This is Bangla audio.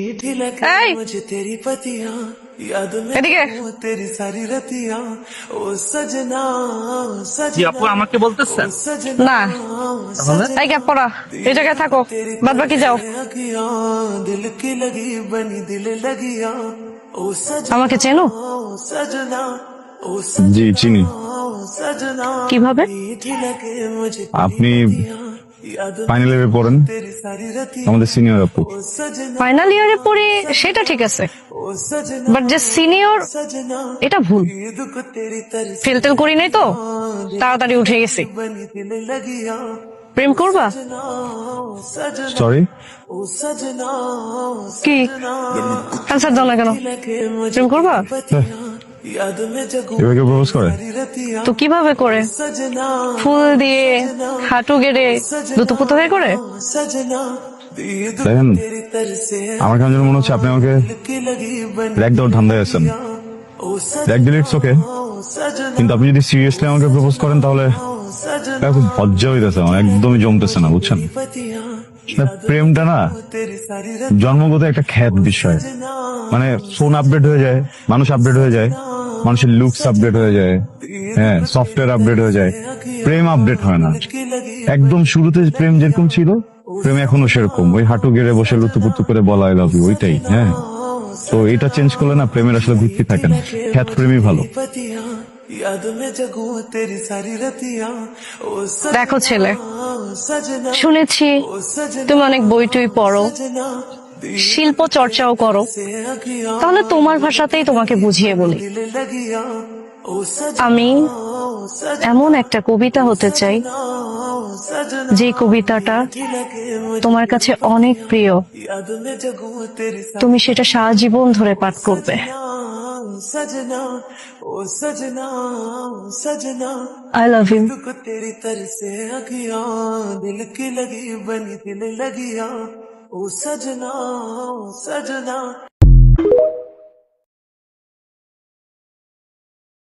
এই मुझे तेरी पतियां याद में এদিকে वो तेरी सारी रतियां ओ सजना জি আপু सजना আমাকে ओ বলতেছেন? सजना না তাহলে এই ক্যাপ পরা এই জায়গায় থাকো तेरी বাদ বাকি যাও अखियां दिल की लगी बनी दिल लगियां ओ আমাকে सजना চেনো सजना ओ জি চিনি। सजना কিভাবে मीठी लगे मुझे আপনি याद ফাইনাল ইয়ারে পড়েন, तेरी सारी रतियां আমাদের সিনিয়র আপু। ओ सजना ফাইনাল ইয়ারে পড়ি সেটা ঠিক আছে ओ सजना বাট যে সিনিয়র सजना এটা ভুল ईद को तेरी तरस ফেলতেল করি নাই তো তাড়াতাড়ি উঠে গেছি बनी दिल लगिया প্রেম করবা सजना सजना সরি, ओ सजना কি ক্যান্সার দাও না কেন लगे मुझे প্রেম করবা पतियां याद में जगू এবার কেউ প্রপোজ করে? सारी रतियां তো কিভাবে করে सजना ফুল দিয়ে হাঁটু গেড়ে দুতুপুতো হয়ে করে सजना ईद को দেখেন तेरी तरस আমার কেমন যেন মনে হচ্ছে আপনি আমাকে की लगी बनी র্যাক দেওয়ার ধান্দায় আছেন। ओ র্যাক দিলে ইটস ওকে, सजना কিন্তু আপনি যদি সিরিয়াসলি আমাকে প্রপোজ করেন তাহলে सजना এটা খুব লজ্জা হইতেছে, আমার একদমই জমতেছে না, বুঝছেন? पतियां না, প্রেমটা না तेरी सारी জন্মগত একটা খ্যাত বিষয়। মানে ফোন আপডেট হয়ে যায়, মানুষ আপডেট হয়ে যায়, মানুষের লুকস আপডেট হয়ে যায়, হ্যাঁ সফটওয়্যার আপডেট হয়ে যায়, প্রেম আপডেট হয় না। की लगी একদম শুরুতে প্রেম যেরকম ছিল প্রেম এখনো সেরকম, ওই হাঁটু গেড়ে বসে লুতুপুতু করে বলা আই লাভ ইউ, ওইটাই। হ্যাঁ, তো এটা চেঞ্জ করলে না প্রেমের আসলে ভিত্তি থাকে না, খ্যাত প্রেমই ভালো। पतियां याद में जगू तेरी सारी रतियां ओ দেখো ছেলে सजना শুনেছি ओ सजना তুমি অনেক বই টই পড়ো सजना শিল্প চর্চাও করো से अखियां তাহলে তোমার ভাষাতেই তোমাকে বুঝিয়ে বলি दिल लगिया ओ सजना আমি सजना এমন একটা কবিতা হতে চাই सजना যে কবিতাটা लगे मुझे তোমার কাছে অনেক প্রিয় याद में जगू तेरी তুমি সেটা সারা জীবন ধরে পাঠ করবে सजना ओ सजना सजना আই লাভ ইউ को तेरी तरस से अखियां दिल की लगी बनी दिल लगिया ओ सजना सजना